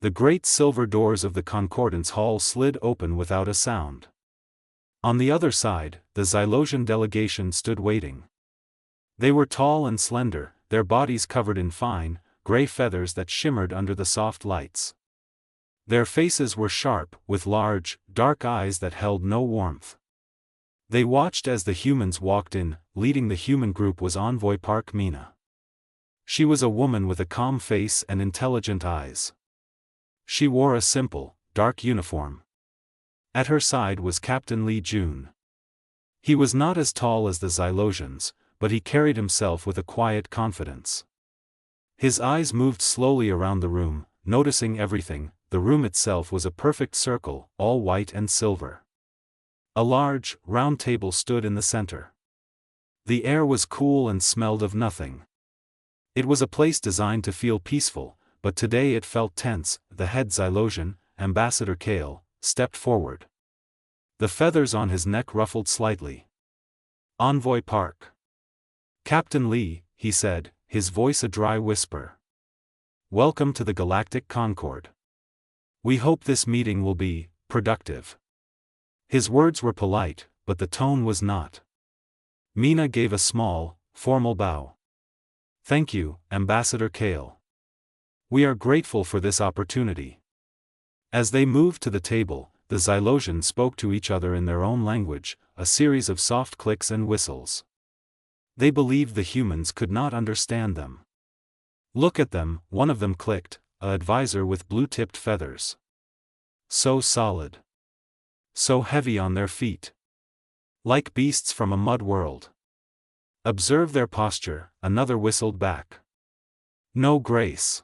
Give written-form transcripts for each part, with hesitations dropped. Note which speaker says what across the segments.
Speaker 1: The great silver doors of the concordance hall slid open without a sound. On the other side, the Xylosian delegation stood waiting. They were tall and slender, their bodies covered in fine, gray feathers that shimmered under the soft lights. Their faces were sharp, with large, dark eyes that held no warmth. They watched as the humans walked in. Leading the human group was Envoy Park Mina. She was a woman with a calm face and intelligent eyes. She wore a simple, dark uniform. At her side was Captain Lee Jun. He was not as tall as the Xylosians, but he carried himself with a quiet confidence. His eyes moved slowly around the room, noticing everything. The room itself was a perfect circle, all white and silver. A large, round table stood in the center. The air was cool and smelled of nothing. It was a place designed to feel peaceful, but today it felt tense. The head Xylosian, Ambassador Kale, stepped forward. The feathers on his neck ruffled slightly. Envoy Park. Captain Lee, he said, his voice a dry whisper. Welcome to the Galactic Concord. We hope this meeting will be productive. His words were polite, but the tone was not. Mina gave a small, formal bow. Thank you, Ambassador Kale. We are grateful for this opportunity. As they moved to the table, the Xylosians spoke to each other in their own language, a series of soft clicks and whistles. They believed the humans could not understand them. Look at them, one of them clicked, an advisor with blue-tipped feathers. So solid. So heavy on their feet. Like beasts from a mud world. Observe their posture, another whistled back. No grace.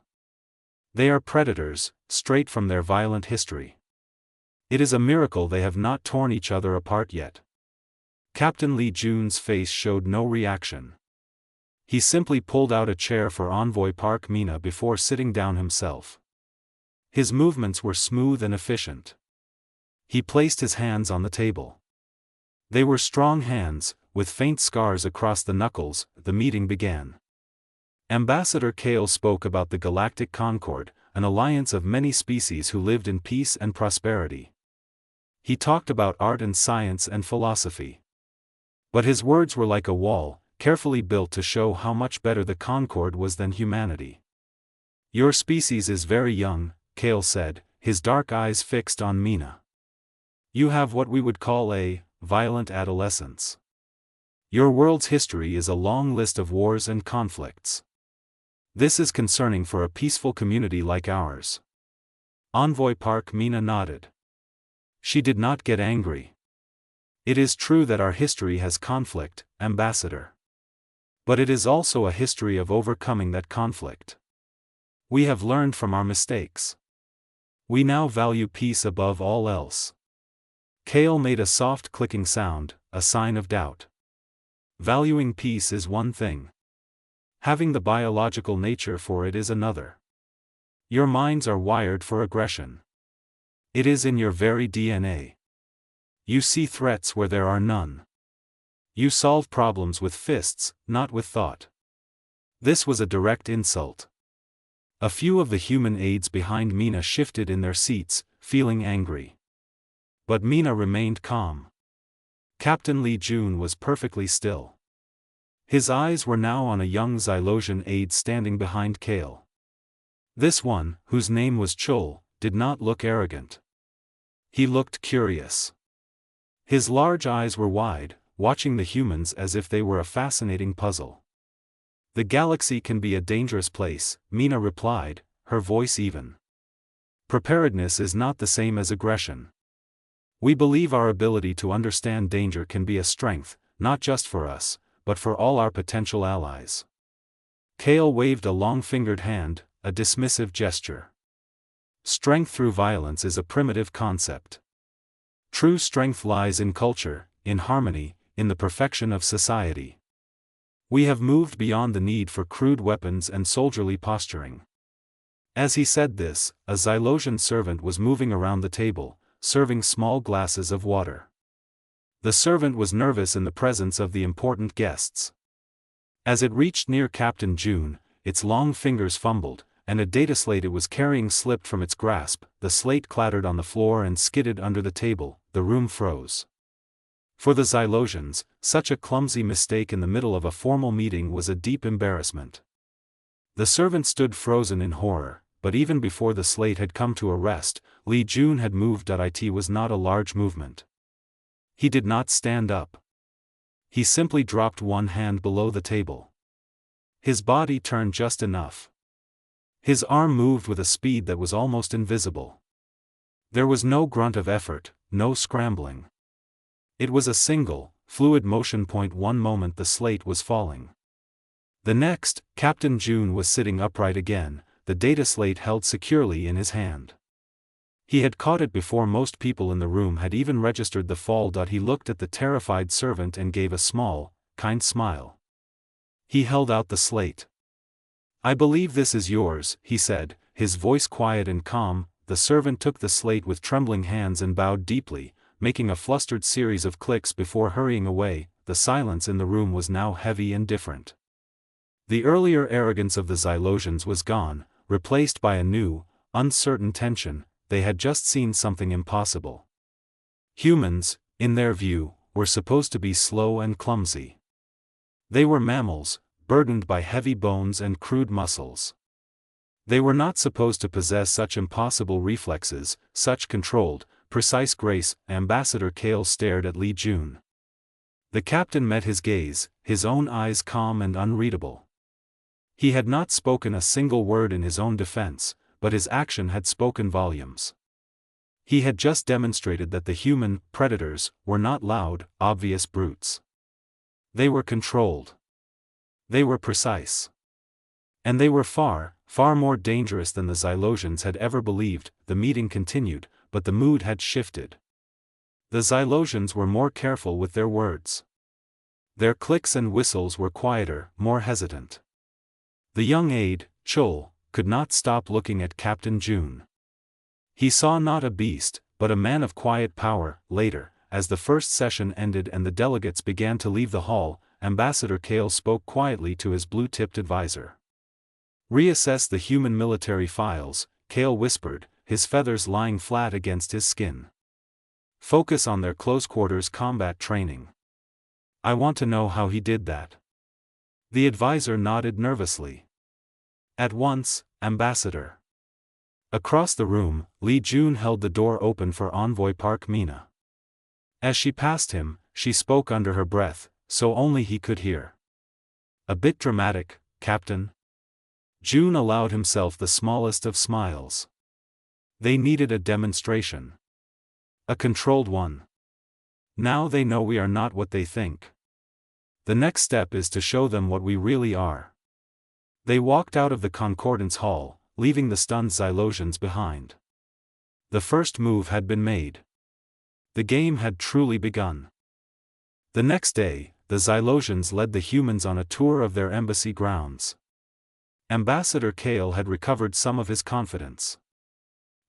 Speaker 1: They are predators, straight from their violent history. It is a miracle they have not torn each other apart yet. Captain Lee Jun's face showed no reaction. He simply pulled out a chair for Envoy Park Mina before sitting down himself. His movements were smooth and efficient. He placed his hands on the table. They were strong hands, with faint scars across the knuckles. The meeting began. Ambassador Kale spoke about the Galactic Concord, an alliance of many species who lived in peace and prosperity. He talked about art and science and philosophy. But his words were like a wall, carefully built to show how much better the Concord was than humanity. Your species is very young, Kale said, his dark eyes fixed on Mina. You have what we would call a violent adolescence. Your world's history is a long list of wars and conflicts. This is concerning for a peaceful community like ours. Envoy Park Mina nodded. She did not get angry. It is true that our history has conflict, Ambassador. But it is also a history of overcoming that conflict. We have learned from our mistakes. We now value peace above all else. Kale made a soft clicking sound, a sign of doubt. Valuing peace is one thing. Having the biological nature for it is another. Your minds are wired for aggression. It is in your very DNA. You see threats where there are none. You solve problems with fists, not with thought. This was a direct insult. A few of the human aides behind Mina shifted in their seats, feeling angry. But Mina remained calm. Captain Lee Jun was perfectly still. His eyes were now on a young Xylosian aide standing behind Kale. This one, whose name was Chul, did not look arrogant. He looked curious. His large eyes were wide, watching the humans as if they were a fascinating puzzle. The galaxy can be a dangerous place, Mina replied, her voice even. Preparedness is not the same as aggression. We believe our ability to understand danger can be a strength, not just for us, but for all our potential allies. Kale waved a long-fingered hand, a dismissive gesture. Strength through violence is a primitive concept. True strength lies in culture, in harmony, in the perfection of society. We have moved beyond the need for crude weapons and soldierly posturing. As he said this, a Xylosian servant was moving around the table, serving small glasses of water. The servant was nervous in the presence of the important guests. As it reached near Captain Jun, its long fingers fumbled, and a data slate it was carrying slipped from its grasp. The slate clattered on the floor and skidded under the table. The room froze. For the Xylosians, such a clumsy mistake in the middle of a formal meeting was a deep embarrassment. The servant stood frozen in horror, but even before the slate had come to a rest, Li Jun had moved. It was not a large movement. He did not stand up. He simply dropped one hand below the table. His body turned just enough. His arm moved with a speed that was almost invisible. There was no grunt of effort, no scrambling. It was a single, fluid motion. One moment the slate was falling. The next, Captain June was sitting upright again, the data slate held securely in his hand. He had caught it before most people in the room had even registered the fall. He looked at the terrified servant and gave a small, kind smile. He held out the slate. "I believe this is yours," he said, his voice quiet and calm. The servant took the slate with trembling hands and bowed deeply, making a flustered series of clicks before hurrying away. The silence in the room was now heavy and different. The earlier arrogance of the Xylosians was gone, replaced by a new, uncertain tension. They had just seen something impossible. Humans, in their view, were supposed to be slow and clumsy. They were mammals, burdened by heavy bones and crude muscles. They were not supposed to possess such impossible reflexes, such controlled, precise grace. Ambassador Kale stared at Li Jun. The captain met his gaze, his own eyes calm and unreadable. He had not spoken a single word in his own defense, but his action had spoken volumes. He had just demonstrated that the human predators were not loud, obvious brutes. They were controlled. They were precise. And they were far, far more dangerous than the Xylosians had ever believed. The meeting continued, but the mood had shifted. The Xylosians were more careful with their words. Their clicks and whistles were quieter, more hesitant. The young aide, Chul, could not stop looking at Captain June. He saw not a beast, but a man of quiet power. Later, as the first session ended and the delegates began to leave the hall, Ambassador Kale spoke quietly to his blue-tipped advisor. "Reassess the human military files," Kale whispered, his feathers lying flat against his skin. "Focus on their close-quarters combat training. I want to know how he did that." The advisor nodded nervously. "At once, Ambassador." Across the room, Li Jun held the door open for Envoy Park Mina. As she passed him, she spoke under her breath, so only he could hear. "A bit dramatic, Captain." June allowed himself the smallest of smiles. They needed a demonstration. A controlled one. Now they know we are not what they think. The next step is to show them what we really are. They walked out of the Concordance Hall, leaving the stunned Xylosians behind. The first move had been made. The game had truly begun. The next day, the Xylosians led the humans on a tour of their embassy grounds. Ambassador Kale had recovered some of his confidence.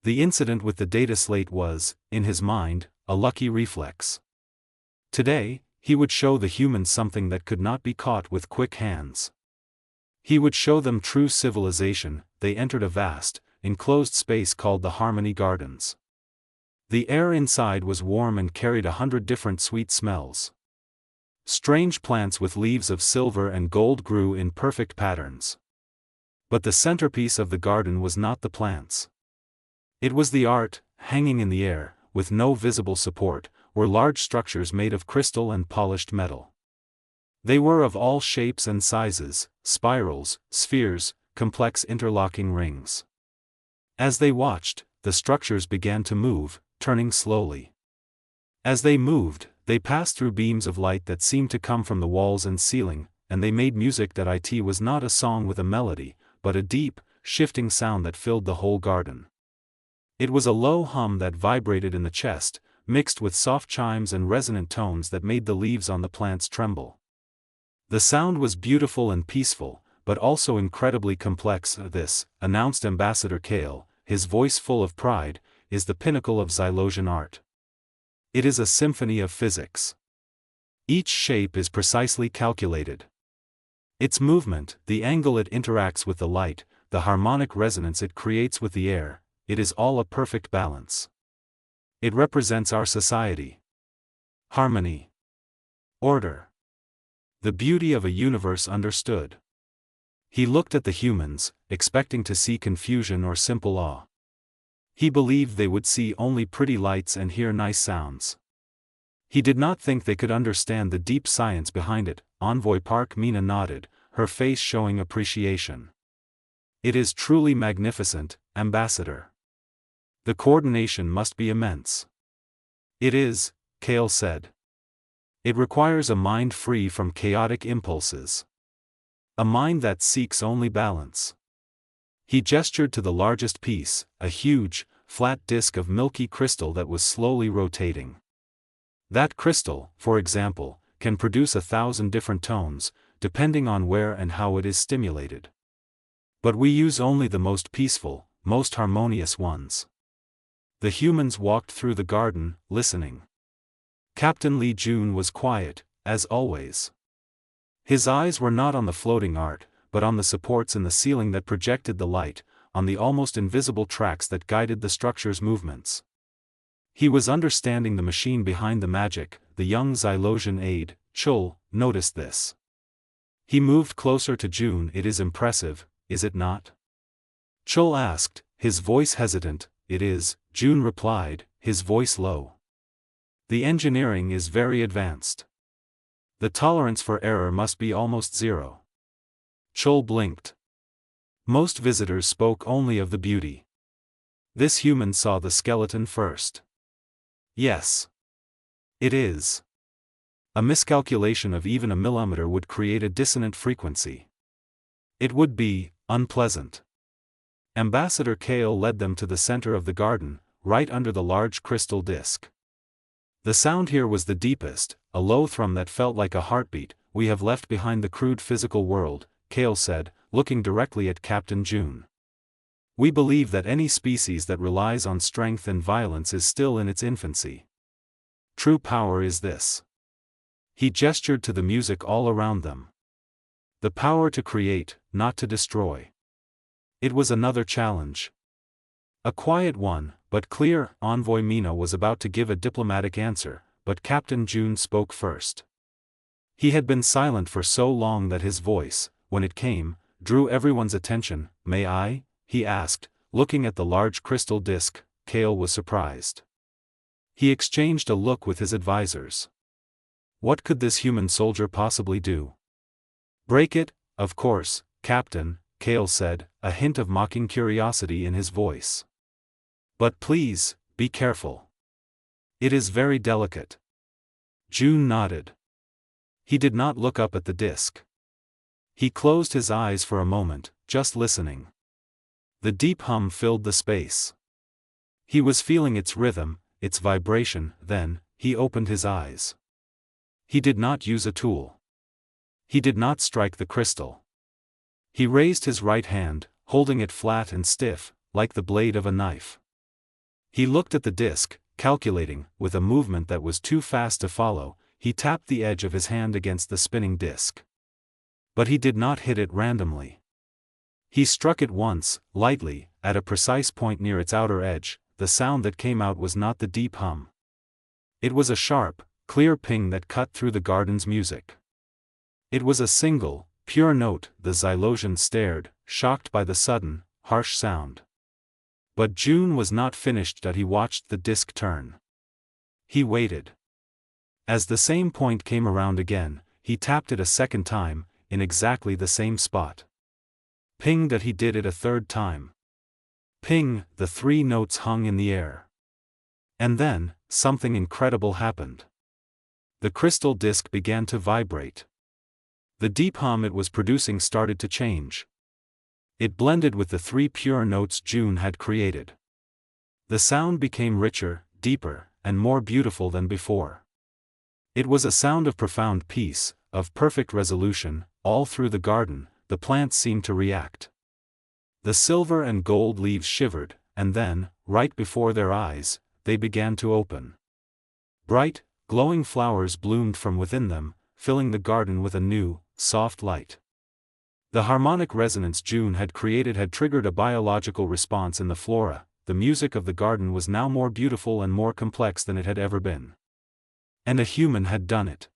Speaker 1: The incident with the data slate was, in his mind, a lucky reflex. Today, he would show the humans something that could not be caught with quick hands. He would show them true civilization. They entered a vast, enclosed space called the Harmony Gardens. The air inside was warm and carried 100 different sweet smells. Strange plants with leaves of silver and gold grew in perfect patterns. But the centerpiece of the garden was not the plants. It was the art. Hanging in the air, with no visible support, were large structures made of crystal and polished metal. They were of all shapes and sizes, spirals, spheres, complex interlocking rings. As they watched, the structures began to move, turning slowly. As they moved, they passed through beams of light that seemed to come from the walls and ceiling, and they made music that it was not a song with a melody, but a deep, shifting sound that filled the whole garden. It was a low hum that vibrated in the chest, mixed with soft chimes and resonant tones that made the leaves on the plants tremble. The sound was beautiful and peaceful, but also incredibly complex. "This," announced Ambassador Kale, his voice full of pride, "is the pinnacle of Xylosian art. It is a symphony of physics. Each shape is precisely calculated. Its movement, the angle it interacts with the light, the harmonic resonance it creates with the air, it is all a perfect balance. It represents our society. Harmony. Order. The beauty of a universe understood. He looked at the humans, expecting to see confusion or simple awe. He believed they would see only pretty lights and hear nice sounds. He did not think they could understand the deep science behind it. Envoy Park Mina nodded, her face showing appreciation. It is truly magnificent, Ambassador. The coordination must be immense. It is, Kale said. It requires a mind free from chaotic impulses. A mind that seeks only balance. He gestured to the largest piece, a huge, flat disk of milky crystal that was slowly rotating. That crystal, for example, can produce 1,000 different tones, depending on where and how it is stimulated. But we use only the most peaceful, most harmonious ones. The humans walked through the garden, listening. Captain Lee Jun was quiet, as always. His eyes were not on the floating art, but on the supports in the ceiling that projected the light, on the almost invisible tracks that guided the structure's movements. He was understanding the machine behind the magic. The young Xylosian aide, Chul, noticed this. He moved closer to June. It is impressive, is it not? Chul asked, his voice hesitant. It is, June replied, his voice low. The engineering is very advanced. The tolerance for error must be almost zero. Chul blinked. Most visitors spoke only of the beauty. This human saw the skeleton first. Yes. It is. A miscalculation of even a millimeter would create a dissonant frequency. It would be unpleasant. Ambassador Kale led them to the center of the garden, right under the large crystal disk. The sound here was the deepest, a low thrum that felt like a heartbeat. We have left behind the crude physical world, Kale said, looking directly at Captain June. We believe that any species that relies on strength and violence is still in its infancy. True power is this. He gestured to the music all around them. The power to create, not to destroy. It was another challenge. A quiet one, but clear. Envoy Mina was about to give a diplomatic answer, but Captain June spoke first. He had been silent for so long that his voice, when it came, drew everyone's attention. May I? He asked, looking at the large crystal disk. Kale was surprised. He exchanged a look with his advisors. What could this human soldier possibly do? Break it, of course, Captain, Kale said, a hint of mocking curiosity in his voice. But please, be careful. It is very delicate. June nodded. He did not look up at the disk. He closed his eyes for a moment, just listening. The deep hum filled the space. He was feeling its rhythm, its vibration. Then, he opened his eyes. He did not use a tool. He did not strike the crystal. He raised his right hand, holding it flat and stiff, like the blade of a knife. He looked at the disk, calculating. With a movement that was too fast to follow, he tapped the edge of his hand against the spinning disk. But he did not hit it randomly. He struck it once, lightly, at a precise point near its outer edge. The sound that came out was not the deep hum. It was a sharp, clear ping that cut through the garden's music. It was a single, pure note. The Xylosian stared, shocked by the sudden, harsh sound. But June was not finished yet. He watched the disk turn. He waited. As the same point came around again, he tapped it a second time, in exactly the same spot. Ping. That he did it a third time. Ping. The three notes hung in the air. And then, something incredible happened. The crystal disk began to vibrate. The deep hum it was producing started to change. It blended with the three pure notes June had created. The sound became richer, deeper, and more beautiful than before. It was a sound of profound peace, of perfect resolution. All through the garden, the plants seemed to react. The silver and gold leaves shivered, and then, right before their eyes, they began to open. Bright, glowing flowers bloomed from within them, filling the garden with a new, soft light. The harmonic resonance June had created had triggered a biological response in the flora. The music of the garden was now more beautiful and more complex than it had ever been. And a human had done it.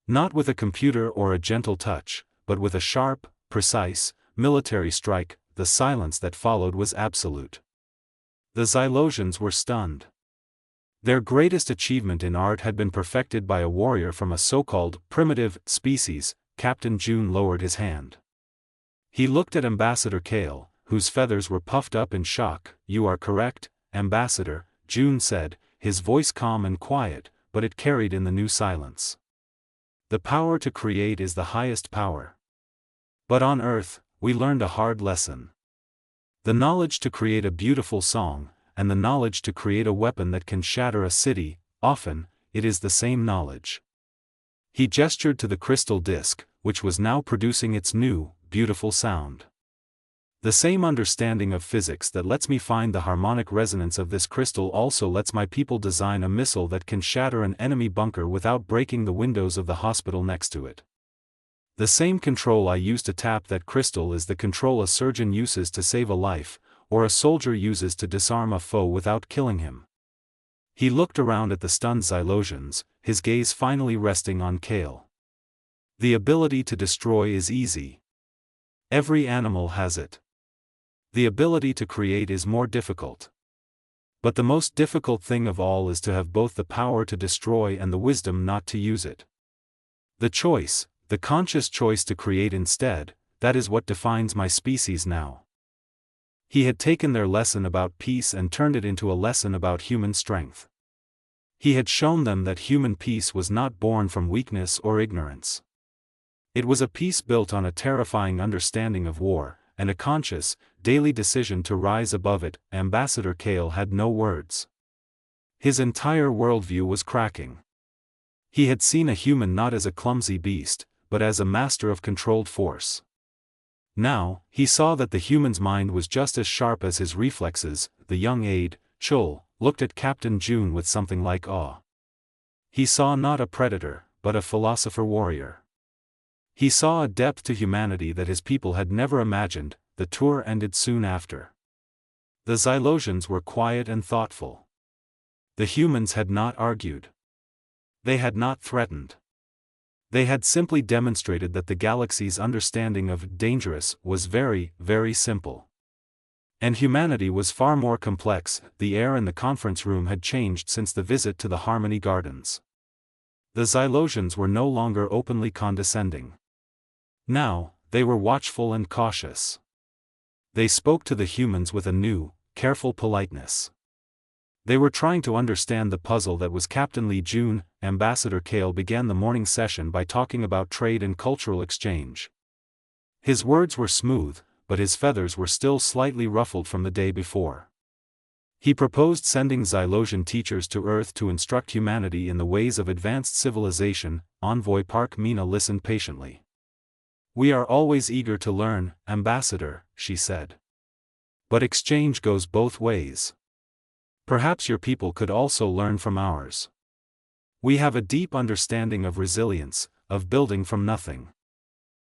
Speaker 1: Not with a computer or a gentle touch, but with a sharp, precise, military strike. The silence that followed was absolute. The Xylosians were stunned. Their greatest achievement in art had been perfected by a warrior from a so-called primitive species. Captain June lowered his hand. He looked at Ambassador Kale, whose feathers were puffed up in shock. "You are correct, Ambassador," June said, his voice calm and quiet, but it carried in the new silence. "The power to create is the highest power. But on Earth, we learned a hard lesson. The knowledge to create a beautiful song, and the knowledge to create a weapon that can shatter a city, often, it is the same knowledge." He gestured to the crystal disk, which was now producing its new, beautiful sound. "The same understanding of physics that lets me find the harmonic resonance of this crystal also lets my people design a missile that can shatter an enemy bunker without breaking the windows of the hospital next to it. The same control I use to tap that crystal is the control a surgeon uses to save a life, or a soldier uses to disarm a foe without killing him." He looked around at the stunned Xylosians, his gaze finally resting on Kale. "The ability to destroy is easy. Every animal has it. The ability to create is more difficult. But the most difficult thing of all is to have both the power to destroy and the wisdom not to use it. The choice, the conscious choice to create instead, that is what defines my species now." He had taken their lesson about peace and turned it into a lesson about human strength. He had shown them that human peace was not born from weakness or ignorance. It was a peace built on a terrifying understanding of war, and a conscious, daily decision to rise above it. Ambassador Kale had no words. His entire worldview was cracking. He had seen a human not as a clumsy beast, but as a master of controlled force. Now, he saw that the human's mind was just as sharp as his reflexes. The young aide, Chul, looked at Captain June with something like awe. He saw not a predator, but a philosopher-warrior. He saw a depth to humanity that his people had never imagined. The tour ended soon after. The Xylosians were quiet and thoughtful. The humans had not argued. They had not threatened. They had simply demonstrated that the galaxy's understanding of dangerous was very, very simple. And humanity was far more complex. The air in the conference room had changed since the visit to the Harmony Gardens. The Xylosians were no longer openly condescending. Now, they were watchful and cautious. They spoke to the humans with a new, careful politeness. They were trying to understand the puzzle that was Captain Lee June. Ambassador Kale began the morning session by talking about trade and cultural exchange. His words were smooth, but his feathers were still slightly ruffled from the day before. He proposed sending Xylosian teachers to Earth to instruct humanity in the ways of advanced civilization. Envoy Park Mina listened patiently. "We are always eager to learn, Ambassador," she said. "But exchange goes both ways. Perhaps your people could also learn from ours. We have a deep understanding of resilience, of building from nothing."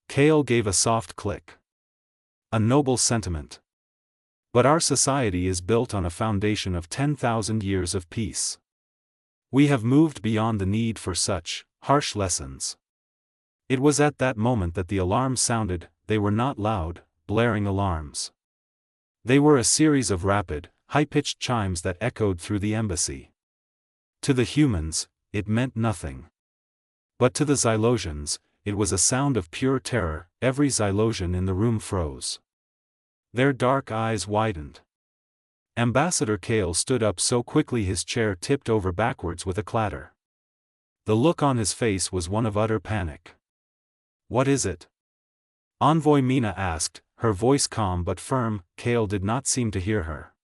Speaker 1: Kale gave a soft click. "A noble sentiment. But our society is built on a foundation of 10,000 years of peace. We have moved beyond the need for such harsh lessons." It was at that moment that the alarms sounded. They were not loud, blaring alarms. They were a series of rapid, high-pitched chimes that echoed through the embassy. To the humans, it meant nothing. But to the Xylosians, it was a sound of pure terror. Every Xylosian in the room froze. Their dark eyes widened. Ambassador Kale stood up so quickly his chair tipped over backwards with a clatter. The look on his face was one of utter panic. "What is it?" Envoy Mina asked, her voice calm but firm. Kale did not seem to hear her.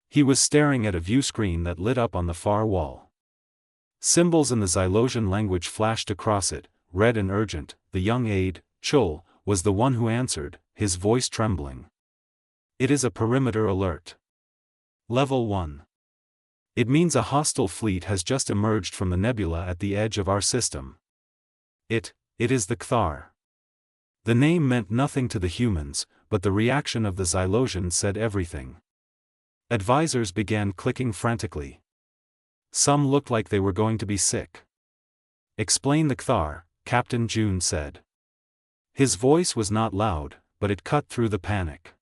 Speaker 1: He was staring at a view screen that lit up on the far wall. Symbols in the Xylosian language flashed across it, red and urgent. The young aide, Chul, was the one who answered, his voice trembling. "It is a perimeter alert. Level 1. It means a hostile fleet has just emerged from the nebula at the edge of our system. It is the Kthar." The name meant nothing to the humans, but the reaction of the Xylosians said everything. Advisors began clicking frantically. Some looked like they were going to be sick. "Explain the Kthar," Captain June said. His voice was not loud, but it cut through the panic.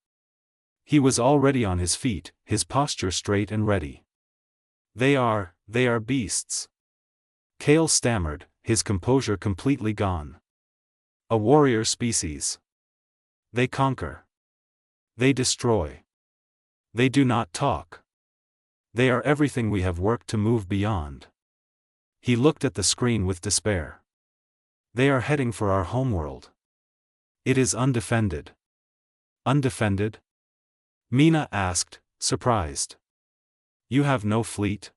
Speaker 1: He was already on his feet, his posture straight and ready. They are beasts." Kale stammered, his composure completely gone. "A warrior species. They conquer. They destroy. They do not talk. They are everything we have worked to move beyond." He looked at the screen with despair. "They are heading for our homeworld. It is undefended." "Undefended?" Mina asked, surprised. "You have no fleet?"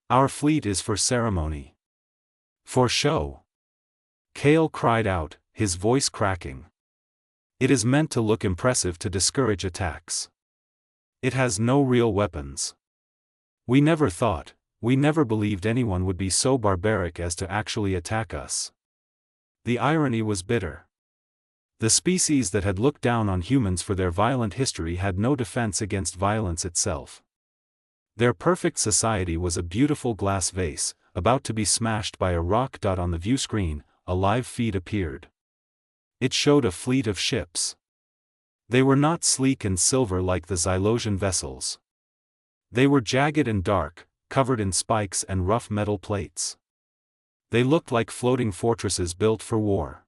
Speaker 1: "Our fleet is for ceremony. For show." Kale cried out, his voice cracking. "It is meant to look impressive to discourage attacks. It has no real weapons. We never believed anyone would be so barbaric as to actually attack us." The irony was bitter. The species that had looked down on humans for their violent history had no defense against violence itself. Their perfect society was a beautiful glass vase, about to be smashed by a rock. On the view screen, a live feed appeared. It showed a fleet of ships. They were not sleek and silver like the Xylosian vessels. They were jagged and dark, covered in spikes and rough metal plates. They looked like floating fortresses built for war.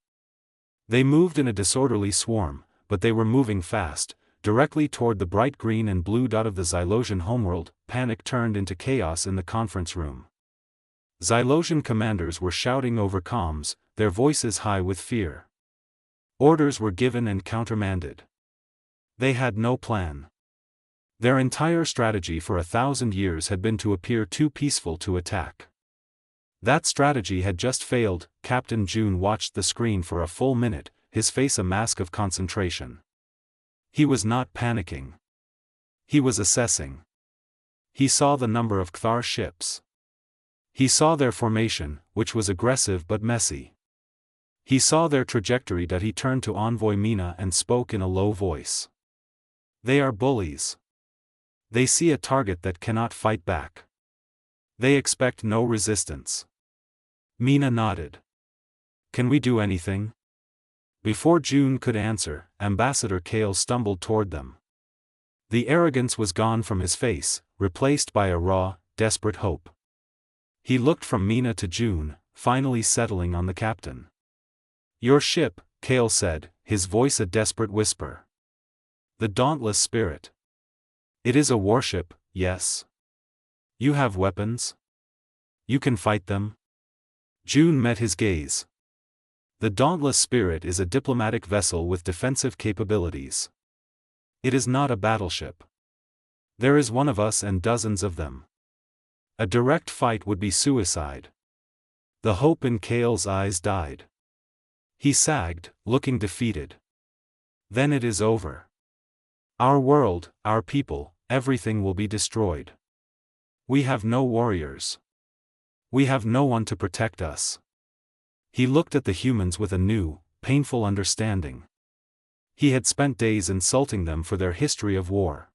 Speaker 1: They moved in a disorderly swarm, but they were moving fast, directly toward the bright green and blue dot of the Xylosian homeworld. Panic turned into chaos in the conference room. Xylosian commanders were shouting over comms, their voices high with fear. Orders were given and countermanded. They had no plan. Their entire strategy for 1,000 years had been to appear too peaceful to attack. That strategy had just failed. Captain June watched the screen for a full minute, his face a mask of concentration. He was not panicking. He was assessing. He saw the number of Kthar ships. He saw their formation, which was aggressive but messy. He saw their trajectory. He turned to Envoy Mina and spoke in a low voice. "They are bullies. They see a target that cannot fight back. They expect no resistance." Mina nodded. "Can we do anything?" Before June could answer, Ambassador Kale stumbled toward them. The arrogance was gone from his face, replaced by a raw, desperate hope. He looked from Mina to June, finally settling on the captain. "Your ship," Kale said, his voice a desperate whisper. "The Dauntless Spirit. It is a warship, yes. You have weapons? You can fight them?" June met his gaze. "The Dauntless Spirit is a diplomatic vessel with defensive capabilities. It is not a battleship. There is one of us and dozens of them. A direct fight would be suicide." The hope in Kale's eyes died. He sagged, looking defeated. "Then it is over. Our world, our people, everything will be destroyed. We have no warriors. We have no one to protect us." He looked at the humans with a new, painful understanding. He had spent days insulting them for their history of war.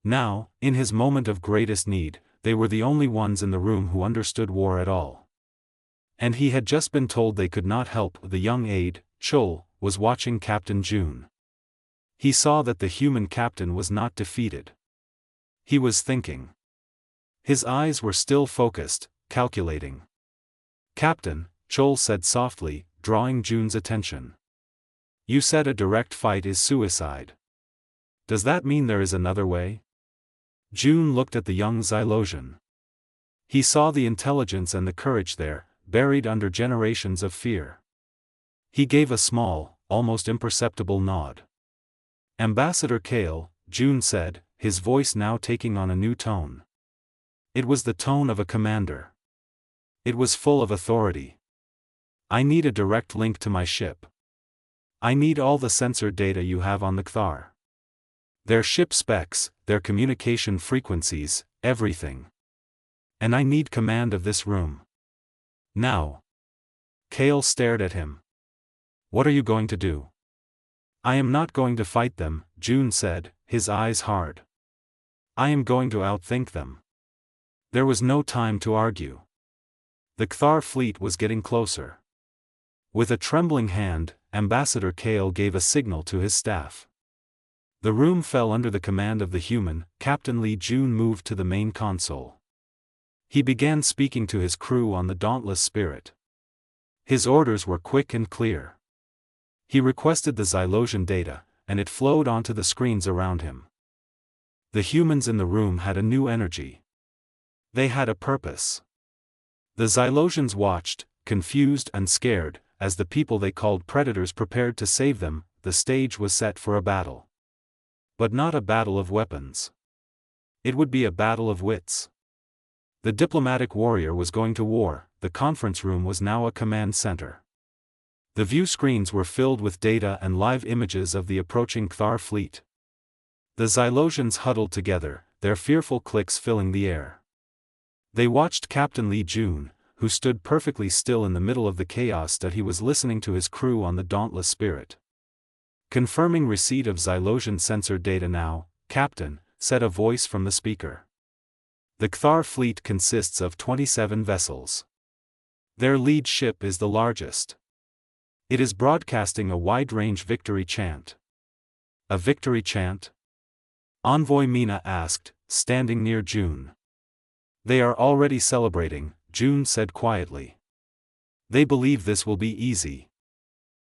Speaker 1: Now, in his moment of greatest need, they were the only ones in the room who understood war at all. And he had just been told they could not help. The young aide, Chol, was watching Captain June. He saw that the human captain was not defeated. He was thinking. His eyes were still focused, calculating. "Captain," Chol said softly, drawing June's attention. "You said a direct fight is suicide. Does that mean there is another way?" June looked at the young Xylosian. He saw the intelligence and the courage there, buried under generations of fear. He gave a small, almost imperceptible nod. "Ambassador Kale," June said, his voice now taking on a new tone. It was the tone of a commander. It was full of authority. "I need a direct link to my ship. I need all the sensor data you have on the Kthar. Their ship specs, their communication frequencies, everything. And I need command of this room. Now." Kale stared at him. What are you going to do? I am not going to fight them, June said, his eyes hard. I am going to outthink them. There was no time to argue. The Kthar fleet was getting closer. With a trembling hand, Ambassador Kale gave a signal to his staff. The room fell under the command of the human. Captain Lee June moved to the main console. He began speaking to his crew on the Dauntless Spirit. His orders were quick and clear. He requested the Xylosian data, and it flowed onto the screens around him. The humans in the room had a new energy. They had a purpose. The Xylosians watched, confused and scared, as the people they called predators prepared to save them. The stage was set for a battle. But not a battle of weapons. It would be a battle of wits. The diplomatic warrior was going to war. The conference room was now a command center. The view screens were filled with data and live images of the approaching Kthar fleet. The Xylosians huddled together, their fearful clicks filling the air. They watched Captain Lee June, who stood perfectly still in the middle of the chaos that he was listening to his crew on the Dauntless Spirit. Confirming receipt of Xylosian sensor data now, Captain, said a voice from the speaker. The Kthar fleet consists of 27 vessels. Their lead ship is the largest. It is broadcasting a wide-range victory chant. A victory chant? Envoy Mina asked, standing near June. They are already celebrating, June said quietly. They believe this will be easy.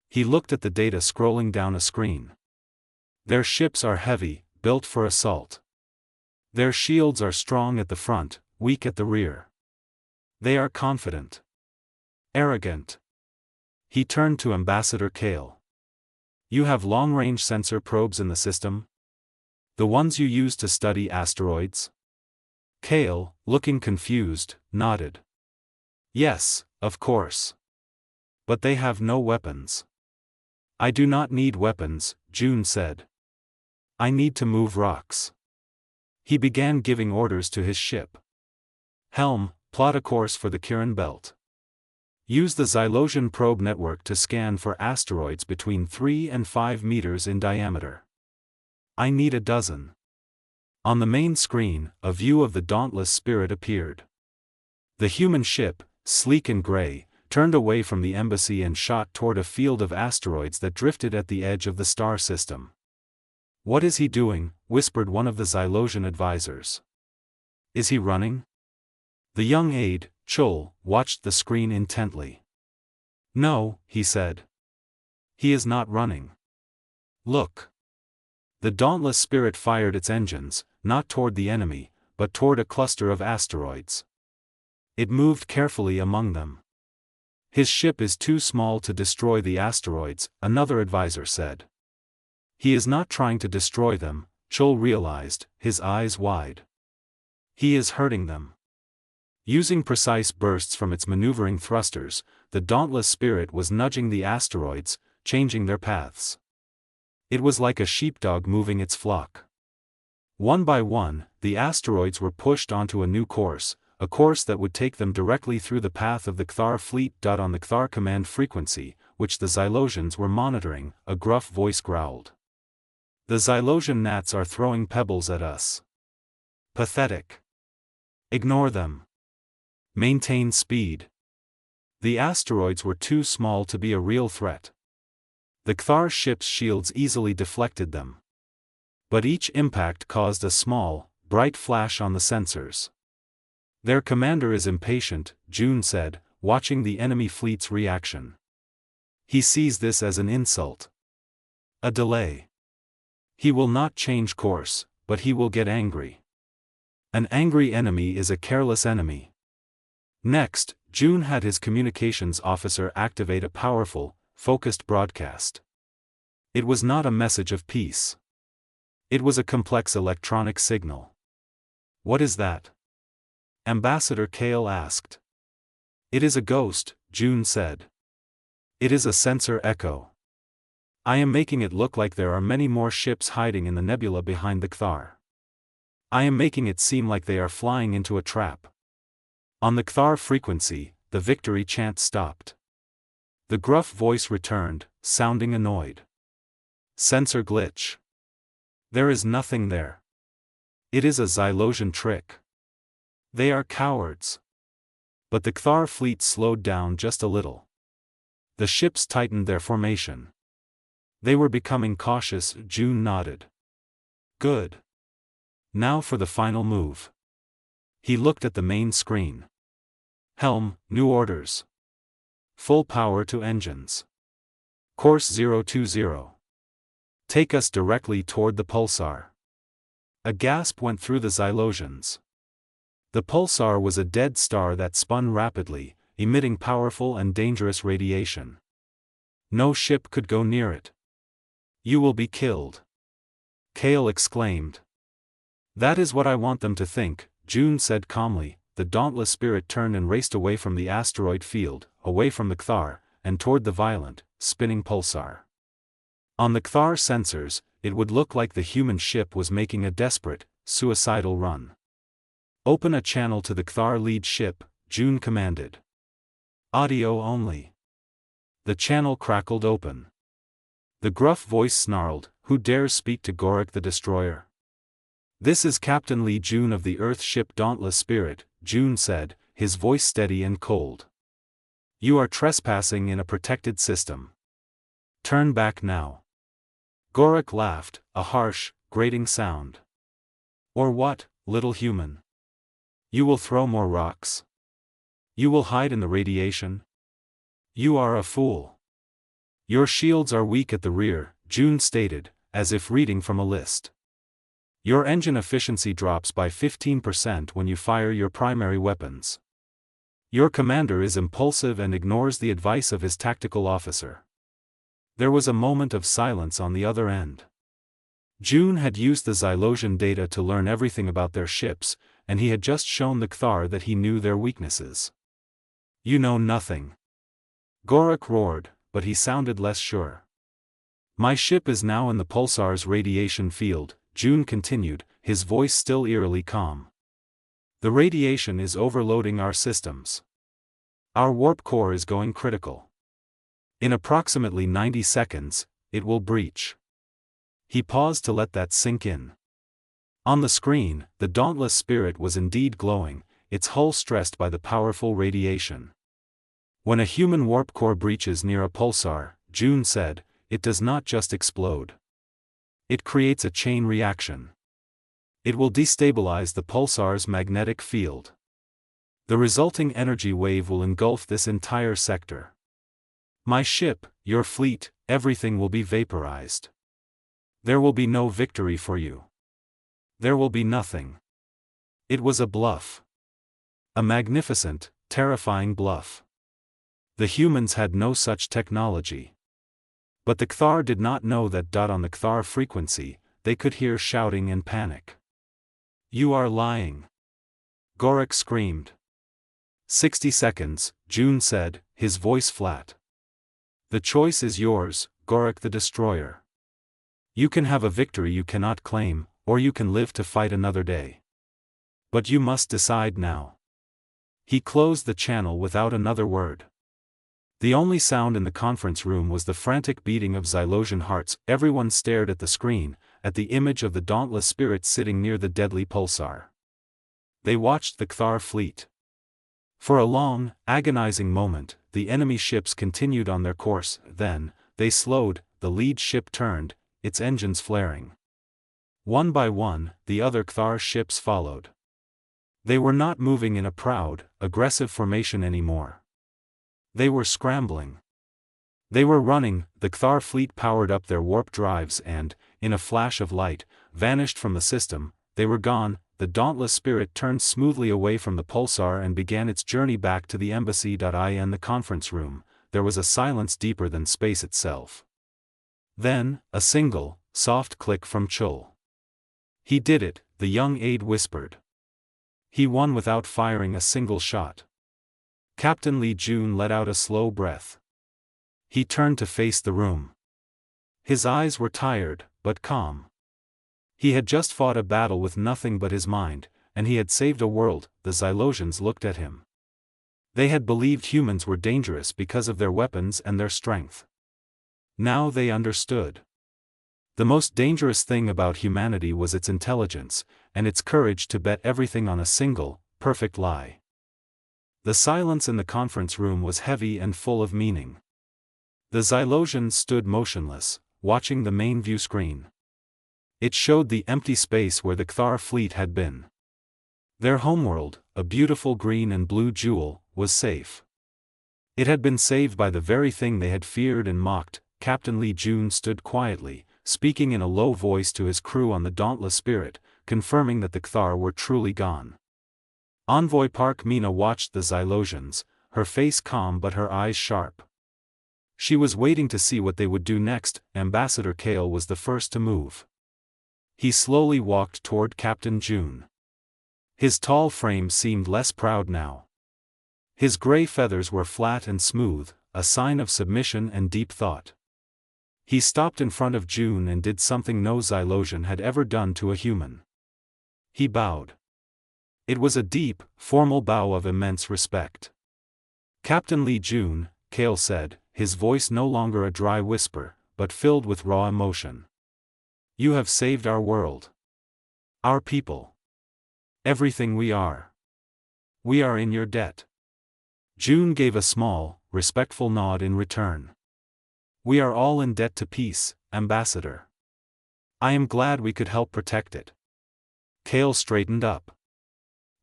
Speaker 1: He looked at the data scrolling down a screen. Their ships are heavy, built for assault. Their shields are strong at the front, weak at the rear. They are confident. Arrogant. He turned to Ambassador Kale. You have long-range sensor probes in the system? The ones you use to study asteroids? Kale, looking confused, nodded. Yes, of course. But they have no weapons. I do not need weapons, June said. I need to move rocks. He began giving orders to his ship. Helm, plot a course for the Kiran Belt. Use the Xylosian probe network to scan for asteroids between 3 and 5 meters in diameter. I need a dozen. On the main screen, a view of the Dauntless Spirit appeared. The human ship, sleek and gray, turned away from the embassy and shot toward a field of asteroids that drifted at the edge of the star system. What is he doing? Whispered one of the Xylosian advisors. Is he running? The young aide, Chol, watched the screen intently. No, he said. He is not running. Look. The Dauntless Spirit fired its engines, not toward the enemy, but toward a cluster of asteroids. It moved carefully among them. His ship is too small to destroy the asteroids, another advisor said. He is not trying to destroy them, Chol realized, his eyes wide. He is hurting them. Using precise bursts from its maneuvering thrusters, the Dauntless Spirit was nudging the asteroids, changing their paths. It was like a sheepdog moving its flock. One by one, the asteroids were pushed onto a new course, a course that would take them directly through the path of the Kthar fleet. On the Kthar command frequency, which the Xylosians were monitoring, a gruff voice growled. The Xylosian gnats are throwing pebbles at us. Pathetic. Ignore them. Maintain speed. The asteroids were too small to be a real threat. The Kthar ship's shields easily deflected them. But each impact caused a small, bright flash on the sensors. Their commander is impatient, June said, watching the enemy fleet's reaction. He sees this as an insult. A delay. He will not change course, but he will get angry. An angry enemy is a careless enemy. Next, June had his communications officer activate a powerful, focused broadcast. It was not a message of peace. It was a complex electronic signal. What is that? Ambassador Kale asked. It is a ghost, June said. It is a sensor echo. I am making it look like there are many more ships hiding in the nebula behind the Kthar. I am making it seem like they are flying into a trap. On the Kthar frequency, the victory chant stopped. The gruff voice returned, sounding annoyed. Sensor glitch. There is nothing there. It is a Xylosian trick. They are cowards. But the Kthar fleet slowed down just a little. The ships tightened their formation. They were becoming cautious. June nodded. Good. Now for the final move. He looked at the main screen. Helm, new orders. Full power to engines. Course 020. Take us directly toward the pulsar. A gasp went through the Xylosians. The pulsar was a dead star that spun rapidly, emitting powerful and dangerous radiation. No ship could go near it. You will be killed. Kale exclaimed. That is what I want them to think, June said calmly. The dauntless spirit turned and raced away from the asteroid field, away from the Kthar, and toward the violent, spinning pulsar. On the Kthar sensors, it would look like the human ship was making a desperate, suicidal run. Open a channel to the Kthar lead ship, June commanded. Audio only. The channel crackled open. The gruff voice snarled, Who dares speak to Gorik the Destroyer? This is Captain Lee June of the Earth ship Dauntless Spirit, June said, his voice steady and cold. You are trespassing in a protected system. Turn back now. Gorik laughed, a harsh, grating sound. Or what, little human? You will throw more rocks? You will hide in the radiation? You are a fool. Your shields are weak at the rear, June stated, as if reading from a list. Your engine efficiency drops by 15% when you fire your primary weapons. Your commander is impulsive and ignores the advice of his tactical officer. There was a moment of silence on the other end. June had used the Xylosian data to learn everything about their ships, and he had just shown the Kthar that he knew their weaknesses. You know nothing. Gorik roared, but he sounded less sure. My ship is now in the pulsar's radiation field, June continued, his voice still eerily calm. The radiation is overloading our systems. Our warp core is going critical. In approximately 90 seconds, it will breach. He paused to let that sink in. On the screen, the dauntless spirit was indeed glowing, its hull stressed by the powerful radiation. When a human warp core breaches near a pulsar, June said, it does not just explode. It creates a chain reaction. It will destabilize the pulsar's magnetic field. The resulting energy wave will engulf this entire sector. My ship, your fleet, everything will be vaporized. There will be no victory for you. There will be nothing. It was a bluff. A magnificent, terrifying bluff. The humans had no such technology. But the Kthar did not know that. On the Kthar frequency, they could hear shouting and panic. You are lying. Gorik screamed. 60 seconds, June said, his voice flat. The choice is yours, Gorik the Destroyer. You can have a victory you cannot claim, or you can live to fight another day. But you must decide now. He closed the channel without another word. The only sound in the conference room was the frantic beating of Xylosian hearts. Everyone stared at the screen, at the image of the dauntless spirit sitting near the deadly pulsar. They watched the Kthar fleet. For a long, agonizing moment, the enemy ships continued on their course, then, they slowed, the lead ship turned, its engines flaring. One by one, the other Kthar ships followed. They were not moving in a proud, aggressive formation anymore. They were scrambling. They were running. The Kthar fleet powered up their warp drives and, in a flash of light, vanished from the system. They were gone. The dauntless spirit turned smoothly away from the pulsar and began its journey back to the embassy. In the conference room, there was a silence deeper than space itself. Then, a single, soft click from Chul. He did it, the young aide whispered. He won without firing a single shot. Captain Lee Jun let out a slow breath. He turned to face the room. His eyes were tired, but calm. He had just fought a battle with nothing but his mind, and he had saved a world. The Xylosians looked at him. They had believed humans were dangerous because of their weapons and their strength. Now they understood. The most dangerous thing about humanity was its intelligence, and its courage to bet everything on a single, perfect lie. The silence in the conference room was heavy and full of meaning. The Xylosians stood motionless, watching the main view screen. It showed the empty space where the Kthar fleet had been. Their homeworld, a beautiful green and blue jewel, was safe. It had been saved by the very thing they had feared and mocked. Captain Lee Jun stood quietly, speaking in a low voice to his crew on the Dauntless Spirit, confirming that the Kthar were truly gone. Envoy Park Mina watched the Xylosians, her face calm but her eyes sharp. She was waiting to see what they would do next. Ambassador Kale was the first to move. He slowly walked toward Captain Jun. His tall frame seemed less proud now. His gray feathers were flat and smooth, a sign of submission and deep thought. He stopped in front of Jun and did something no Xylosian had ever done to a human. He bowed. It was a deep, formal bow of immense respect. Captain Lee Jun, Kale said, his voice no longer a dry whisper, but filled with raw emotion. You have saved our world. Our people. Everything we are. We are in your debt. Jun gave a small, respectful nod in return. We are all in debt to peace, Ambassador. I am glad we could help protect it. Kale straightened up.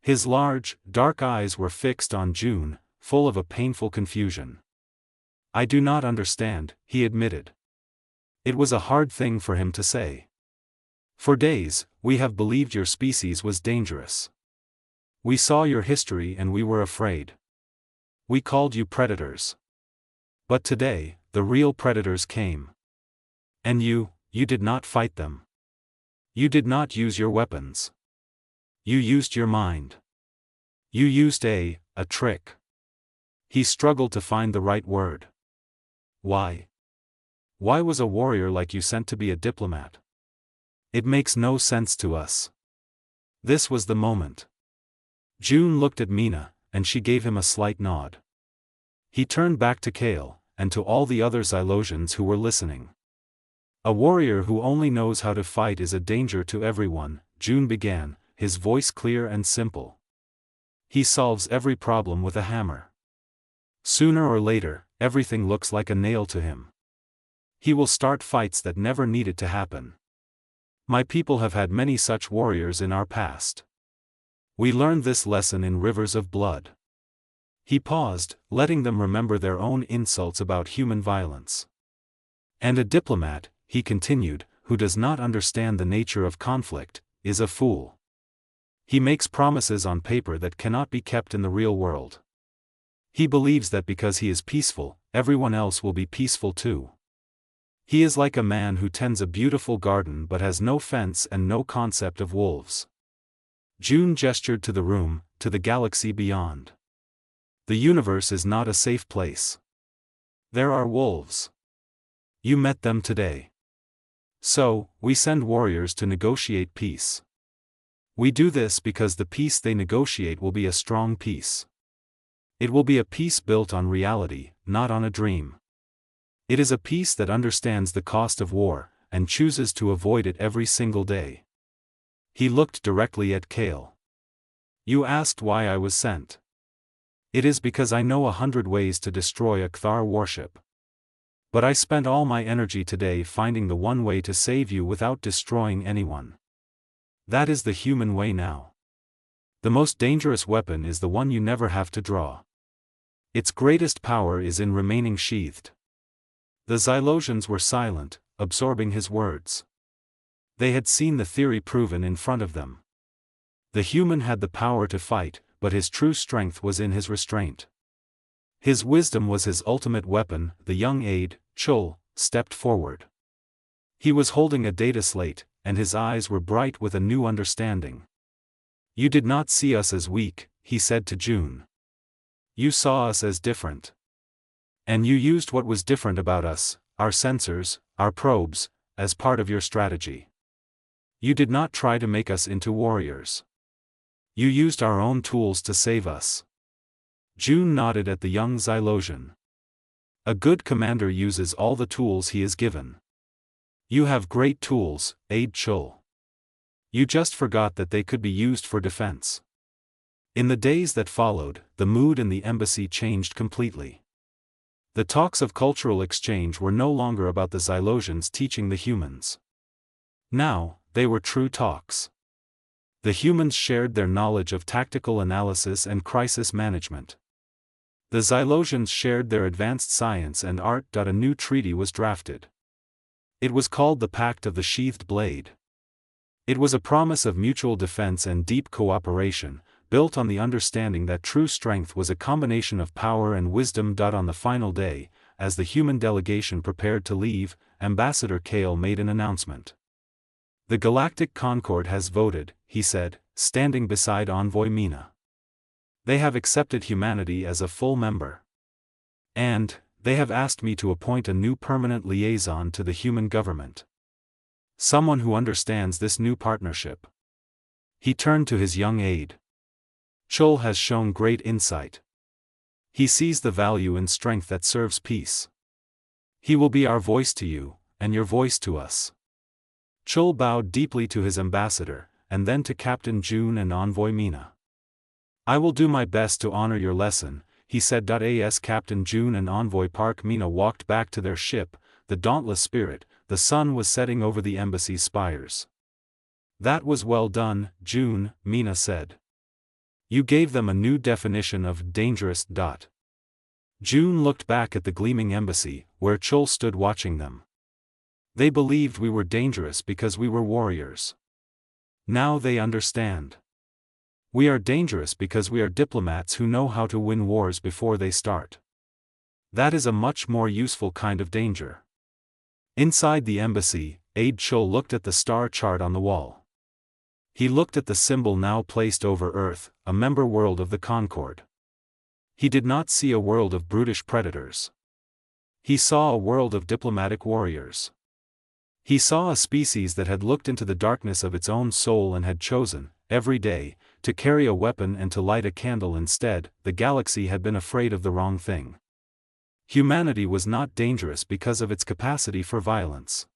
Speaker 1: His large, dark eyes were fixed on Jun, full of a painful confusion. I do not understand, he admitted. It was a hard thing for him to say. For days, we have believed your species was dangerous. We saw your history and we were afraid. We called you predators. But today, the real predators came. And you did not fight them. You did not use your weapons. You used your mind. You used a trick. He struggled to find the right word. Why? Why was a warrior like you sent to be a diplomat? It makes no sense to us. This was the moment. Jun looked at Mina, and she gave him a slight nod. He turned back to Kale, and to all the other Xylosians who were listening. A warrior who only knows how to fight is a danger to everyone, Jun began, his voice clear and simple. He solves every problem with a hammer. Sooner or later, everything looks like a nail to him. He will start fights that never needed to happen. My people have had many such warriors in our past. We learned this lesson in Rivers of Blood. He paused, letting them remember their own insults about human violence. And a diplomat, he continued, who does not understand the nature of conflict, is a fool. He makes promises on paper that cannot be kept in the real world. He believes that because he is peaceful, everyone else will be peaceful too. He is like a man who tends a beautiful garden but has no fence and no concept of wolves. Jun gestured to the room, to the galaxy beyond. The universe is not a safe place. There are wolves. You met them today. So, we send warriors to negotiate peace. We do this because the peace they negotiate will be a strong peace. It will be a peace built on reality, not on a dream. It is a peace that understands the cost of war, and chooses to avoid it every single day. He looked directly at Kale. You asked why I was sent. It is because I know 100 ways to destroy a Kthar warship. But I spent all my energy today finding the one way to save you without destroying anyone. That is the human way now. The most dangerous weapon is the one you never have to draw. Its greatest power is in remaining sheathed. The Xylosians were silent, absorbing his words. They had seen the theory proven in front of them. The human had the power to fight, but his true strength was in his restraint. His wisdom was his ultimate weapon. The young aide, Chul, stepped forward. He was holding a data slate, and his eyes were bright with a new understanding. You did not see us as weak, he said to Jun. You saw us as different. And you used what was different about us, our sensors, our probes, as part of your strategy. You did not try to make us into warriors. You used our own tools to save us. Jun nodded at the young Xylosian. A good commander uses all the tools he is given. You have great tools, Chul. You just forgot that they could be used for defense. In the days that followed, the mood in the embassy changed completely. The talks of cultural exchange were no longer about the Xylosians teaching the humans. Now, they were true talks. The humans shared their knowledge of tactical analysis and crisis management. The Xylosians shared their advanced science and art. A new treaty was drafted. It was called the Pact of the Sheathed Blade. It was a promise of mutual defense and deep cooperation, built on the understanding that true strength was a combination of power and wisdom. On the final day, as the human delegation prepared to leave, Ambassador Kale made an announcement. The Galactic Concord has voted, he said, standing beside Envoy Mina. They have accepted humanity as a full member. And, they have asked me to appoint a new permanent liaison to the human government. Someone who understands this new partnership. He turned to his young aide. Chul has shown great insight. He sees the value in strength that serves peace. He will be our voice to you, and your voice to us. Chul bowed deeply to his ambassador, and then to Captain June and Envoy Mina. I will do my best to honor your lesson, he said. As Captain June and Envoy Park Mina walked back to their ship, the Dauntless Spirit, the sun was setting over the embassy's spires. That was well done, June, Mina said. You gave them a new definition of dangerous. June looked back at the gleaming embassy, where Chul stood watching them. They believed we were dangerous because we were warriors. Now they understand. We are dangerous because we are diplomats who know how to win wars before they start. That is a much more useful kind of danger. Inside the embassy, Chul looked at the star chart on the wall. He looked at the symbol now placed over Earth, a member world of the Concord. He did not see a world of brutish predators. He saw a world of diplomatic warriors. He saw a species that had looked into the darkness of its own soul and had chosen, every day, to carry a weapon and to light a candle instead. The galaxy had been afraid of the wrong thing. Humanity was not dangerous because of its capacity for violence.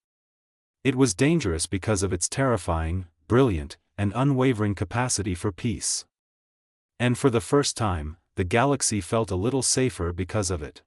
Speaker 1: It was dangerous because of its terrifying, brilliant, and unwavering capacity for peace. And for the first time, the galaxy felt a little safer because of it.